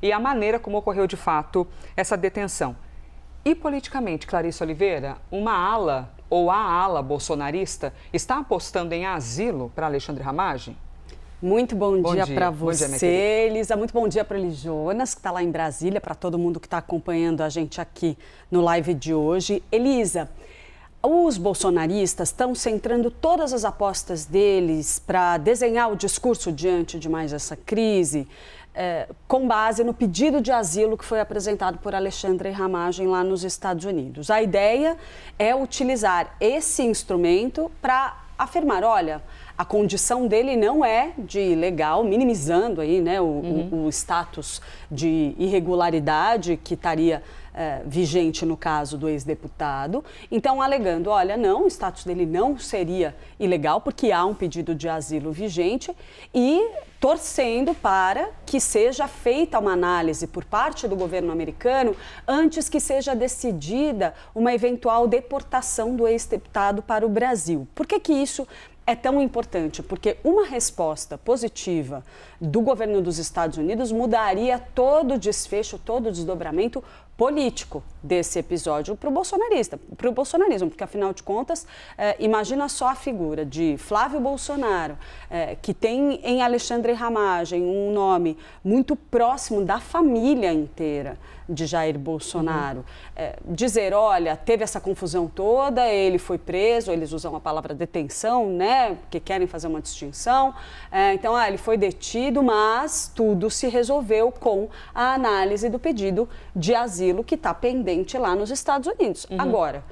e a maneira como ocorreu de fato essa detenção. E politicamente, Clarice Oliveira, uma ala ou a ala bolsonarista está apostando em asilo para Alexandre Ramagem? Muito bom dia para você, Elisa. Muito bom dia para Eli Jonas, que está lá em Brasília, para todo mundo que está acompanhando a gente aqui no live de hoje. Elisa, os bolsonaristas estão centrando todas as apostas deles para desenhar o discurso diante de mais essa crise, com base no pedido de asilo que foi apresentado por Alexandre Ramagem lá nos Estados Unidos. A ideia é utilizar esse instrumento para afirmar, olha, a condição dele não é de ilegal, minimizando aí, né, o status de irregularidade que estaria vigente no caso do ex-deputado. Então, alegando, olha, não, o status dele não seria ilegal, porque há um pedido de asilo vigente, e torcendo para que seja feita uma análise por parte do governo americano antes que seja decidida uma eventual deportação do ex-deputado para o Brasil. Por que isso é tão importante? Porque uma resposta positiva do governo dos Estados Unidos mudaria todo o desfecho, todo o desdobramento político desse episódio para o bolsonarismo, porque afinal de contas, imagina só a figura de Flávio Bolsonaro, que tem em Alexandre Ramagem um nome muito próximo da família inteira de Jair Bolsonaro. Dizer, olha, teve essa confusão toda, ele foi preso, eles usam a palavra detenção, né, porque querem fazer uma distinção. Então, ele foi detido, mas tudo se resolveu com a análise do pedido de asilo que está pendente lá nos Estados Unidos. Agora,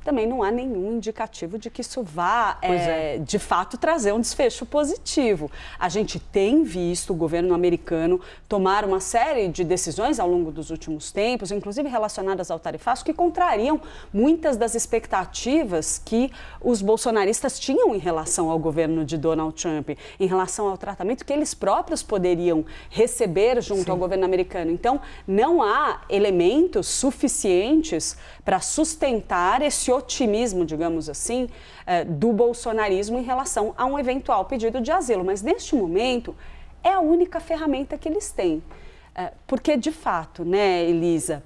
também não há nenhum indicativo de que isso vá, de fato, trazer um desfecho positivo. A gente tem visto o governo americano tomar uma série de decisões ao longo dos últimos tempos, inclusive relacionadas ao tarifaço, que contrariam muitas das expectativas que os bolsonaristas tinham em relação ao governo de Donald Trump, em relação ao tratamento que eles próprios poderiam receber junto ao governo americano. Então, não há elementos suficientes para sustentar esse otimismo, digamos assim, do bolsonarismo em relação a um eventual pedido de asilo. Mas, neste momento, é a única ferramenta que eles têm. Porque, de fato, né, Elisa,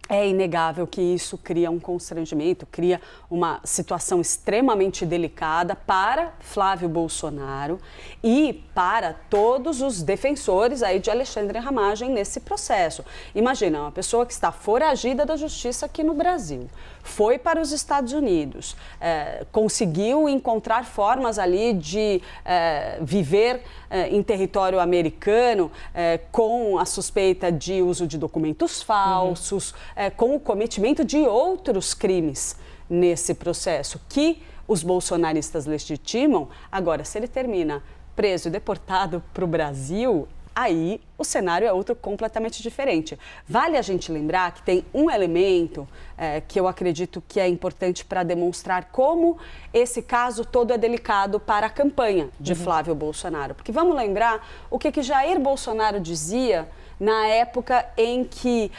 é inegável que isso cria um constrangimento, cria uma situação extremamente delicada para Flávio Bolsonaro e para todos os defensores aí de Alexandre Ramagem nesse processo. Imagina, uma pessoa que está foragida da justiça aqui no Brasil, foi para os Estados Unidos, conseguiu encontrar formas ali de viver em território americano com a suspeita de uso de documentos falsos, com o cometimento de outros crimes nesse processo que os bolsonaristas legitimam. Agora, se ele termina preso e deportado para o Brasil, aí o cenário é outro completamente diferente. Vale a gente lembrar que tem um elemento que eu acredito que é importante para demonstrar como esse caso todo é delicado para a campanha de Flávio Bolsonaro. Porque vamos lembrar o que Jair Bolsonaro dizia na época em que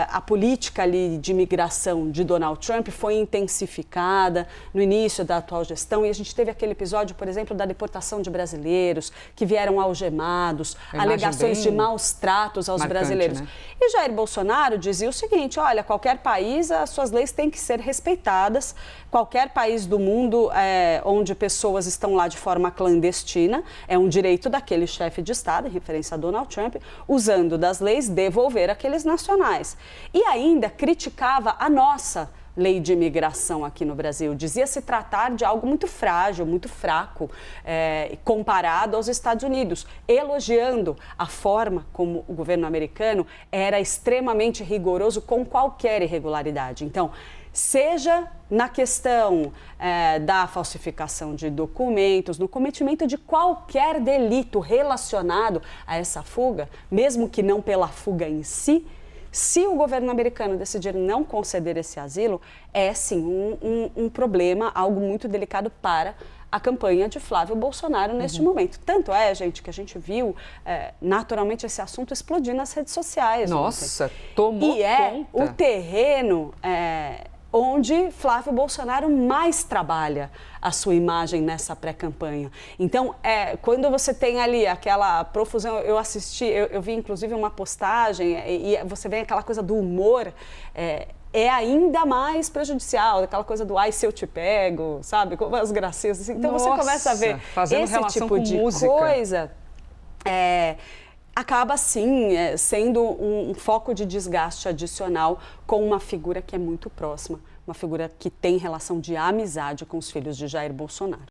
a política ali de imigração de Donald Trump foi intensificada no início da atual gestão, e a gente teve aquele episódio, por exemplo, da deportação de brasileiros que vieram algemados, alegações de maus tratos aos brasileiros. Né? E Jair Bolsonaro dizia o seguinte, olha, qualquer país, as suas leis têm que ser respeitadas, qualquer país do mundo onde pessoas estão lá de forma clandestina, é um direito daquele chefe de Estado, em referência a Donald Trump, usando das leis, devolver aqueles nacionais. E ainda criticava a nossa lei de imigração aqui no Brasil. Dizia se tratar de algo muito frágil, muito fraco, comparado aos Estados Unidos, elogiando a forma como o governo americano era extremamente rigoroso com qualquer irregularidade. Então, seja na questão da falsificação de documentos, no cometimento de qualquer delito relacionado a essa fuga, mesmo que não pela fuga em si, se o governo americano decidir não conceder esse asilo, é sim um problema, algo muito delicado para a campanha de Flávio Bolsonaro neste momento. Tanto é, gente, que a gente viu naturalmente esse assunto explodir nas redes sociais. Nossa, tomou conta. O terreno onde Flávio Bolsonaro mais trabalha a sua imagem nessa pré-campanha. Então, quando você tem ali aquela profusão, eu vi inclusive uma postagem e você vê aquela coisa do humor, é ainda mais prejudicial, aquela coisa do ai se eu te pego, sabe, como as gracinhas assim. Então você começa a ver esse tipo de coisa, acaba sim sendo um foco de desgaste adicional com uma figura que é muito próxima, uma figura que tem relação de amizade com os filhos de Jair Bolsonaro.